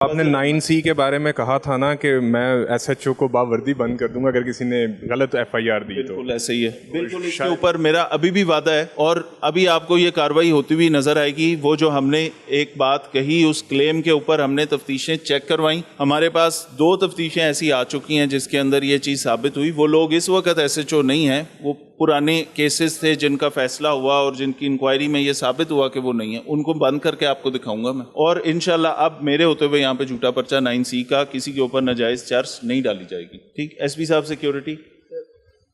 آپ نے 9C کے بارے میں کہا تھا نا کہ میں ایس ایچ او کو باوردی بند کر دوں گا اگر کسی نے غلط ایف آئی آر دی تو. بالکل ایسے ہی ہے, بالکل اس کے اوپر میرا ابھی بھی وعدہ ہے, اور ابھی آپ کو یہ کارروائی ہوتی ہوئی نظر آئے گی. وہ جو ہم نے ایک بات کہی اس کلیم کے اوپر ہم نے تفتیشیں چیک کروائیں. ہمارے پاس 2 تفتیشیں ایسی آ چکی ہیں جس کے اندر یہ چیز ثابت ہوئی. وہ لوگ اس وقت ایس ایچ او نہیں ہیں, وہ پرانے کیسز تھے جن کا فیصلہ ہوا اور جن کی انکوائری میں یہ ثابت ہوا کہ وہ نہیں ہیں. ان کو بند کر کے آپ کو دکھاؤں گا میں, اور انشاءاللہ اب میرے ہوتے ہوئے یہاں پہ جھوٹا پرچہ 9C کا کسی کے اوپر ناجائز چارج نہیں ڈالی جائے گی. ٹھیک. ایس پی صاحب سیکیورٹی.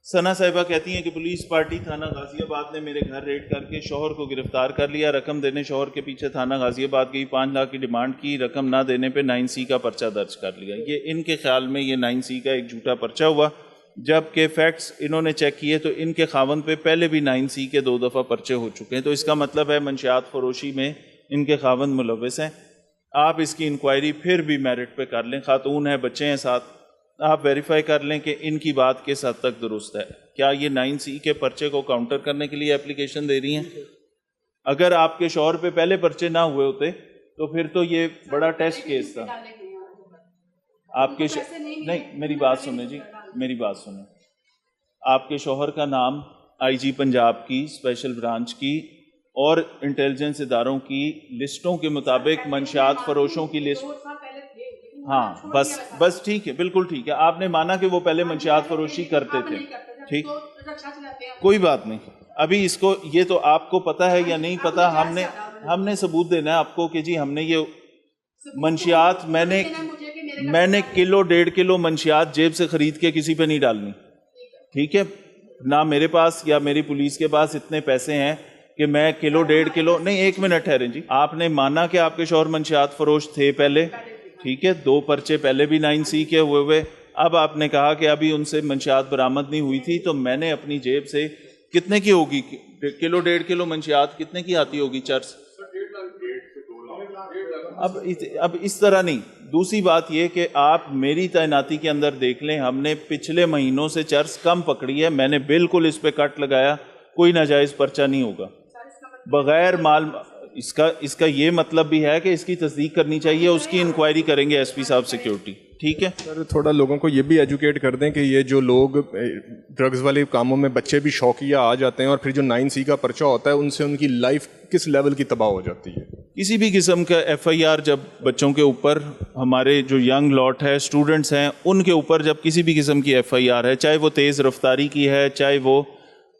ثنا صاحبہ کہتی ہیں کہ پولیس پارٹی تھانہ غازی آباد نے میرے گھر ریڈ کر کے شوہر کو گرفتار کر لیا. رقم دینے شوہر کے پیچھے تھانہ غازی آباد گئی, 5 لاکھ کی ڈیمانڈ کی, رقم نہ دینے پہ 9C کا پرچہ درج کر لیا. یہ ان کے خیال میں یہ 9C کا ایک جھوٹا پرچہ ہوا, جبکہ فیکٹس انہوں نے چیک کیے تو ان کے خاوند پہ پہلے بھی 9C کے 2 دفعہ پرچے ہو چکے ہیں. تو اس کا مطلب ہے منشیات فروشی میں ان کے خاوند ملوث ہیں. آپ اس کی انکوائری پھر بھی میرٹ پہ کر لیں, خاتون ہیں, بچے ہیں ساتھ, آپ ویریفائی کر لیں کہ ان کی بات کس حد تک درست ہے. کیا یہ 9C کے پرچے کو کاؤنٹر کرنے کے لیے اپلیکیشن دے رہی ہیں؟ اگر آپ کے شوہر پہ پہلے پرچے نہ ہوئے ہوتے تو پھر تو یہ بڑا ٹیسٹ کیس تھا. آپ کے نہیں, میری بات سنیں جی, میری بات سنیں. آپ کے شوہر کا نام IG پنجاب کی اسپیشل برانچ کی اور انٹیلیجنس اداروں کی لسٹوں کے مطابق منشیات فروشوں کی لسٹ, ہاں بس ٹھیک ہے, بالکل ٹھیک ہے. آپ نے مانا کہ وہ پہلے منشیات فروشی کرتے تھے, ٹھیک, کوئی بات نہیں. ابھی اس کو یہ تو آپ کو پتا ہے یا نہیں پتا, ہم نے ثبوت دینا ہے آپ کو کہ جی ہم نے یہ منشیات, میں نے کلو 1.5 کلو منشیات جیب سے خرید کے کسی پہ نہیں ڈالنی. ٹھیک ہے, نہ میرے پاس یا میری پولیس کے پاس اتنے پیسے ہیں کہ میں کلو 1.5 کلو نہیں. 1 منٹ ٹھہریں جی. آپ نے مانا کہ آپ کے شوہر منشیات فروش تھے پہلے, ٹھیک ہے, 2 پرچے پہلے بھی 9C کے ہوئے. اب آپ نے کہا کہ ابھی ان سے منشیات برآمد نہیں ہوئی تھی, تو میں نے اپنی جیب سے کتنے کی ہوگی کلو 1.5 کلو منشیات کتنے کی آتی ہوگی چرس؟ اب اس طرح نہیں. دوسری بات یہ کہ آپ میری تعیناتی کے اندر دیکھ لیں, ہم نے پچھلے مہینوں سے چرس کم پکڑی ہے. میں نے بالکل اس پہ کٹ لگایا, کوئی ناجائز پرچہ نہیں ہوگا بغیر مال. اس کا یہ مطلب بھی ہے کہ اس کی تصدیق کرنی چاہیے, اس کی انکوائری کریں گے ایس پی صاحب سیکیورٹی. ٹھیک ہے سر, تھوڑا لوگوں کو یہ بھی ایجوکیٹ کر دیں کہ یہ جو لوگ ڈرگز والے کاموں میں بچے بھی شوقیہ آ جاتے ہیں اور پھر جو 9C کا پرچہ ہوتا ہے ان سے ان کی لائف کس لیول کی تباہ ہو جاتی ہے. کسی بھی قسم کا FIR جب بچوں کے اوپر, ہمارے جو ینگ لاٹ ہے, اسٹوڈنٹس ہیں, ان کے اوپر جب کسی بھی قسم کی FIR ہے, چاہے وہ تیز رفتاری کی ہے, چاہے وہ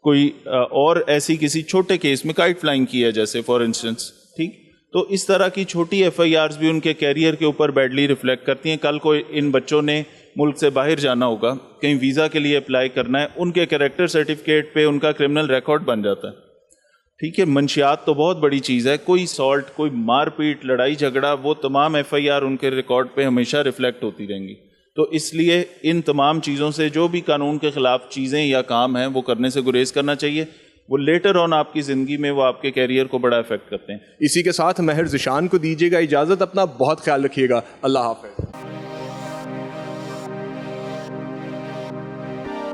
کوئی اور ایسی کسی چھوٹے کیس میں کائٹ فلائنگ کی ہے جیسے فار انسٹنس, ٹھیک, تو اس طرح کی چھوٹی FIRs بھی ان کے کیریئر کے اوپر بیڈلی ریفلیکٹ کرتی ہیں. کل کو ان بچوں نے ملک سے باہر جانا ہوگا, کہیں ویزا کے لیے اپلائی کرنا ہے, ان کے کریکٹر سرٹیفکیٹ پہ ان کا کرمنل ریکارڈ بن جاتا ہے. ٹھیک ہے, منشیات تو بہت بڑی چیز ہے. کوئی سالٹ, کوئی مار پیٹ, لڑائی جھگڑا, وہ تمام FIR ان کے ریکارڈ پہ ہمیشہ ریفلیکٹ ہوتی رہیں گی. تو اس لیے ان تمام چیزوں سے جو بھی قانون کے خلاف چیزیں یا کام ہیں وہ کرنے سے گریز کرنا چاہیے. وہ لیٹر آن آپ کی زندگی میں وہ آپ کے کیریئر کو بڑا افیکٹ کرتے ہیں. اسی کے ساتھ مہر ذیشان کو دیجیے گا اجازت. اپنا بہت خیال رکھیے گا. اللہ حافظ.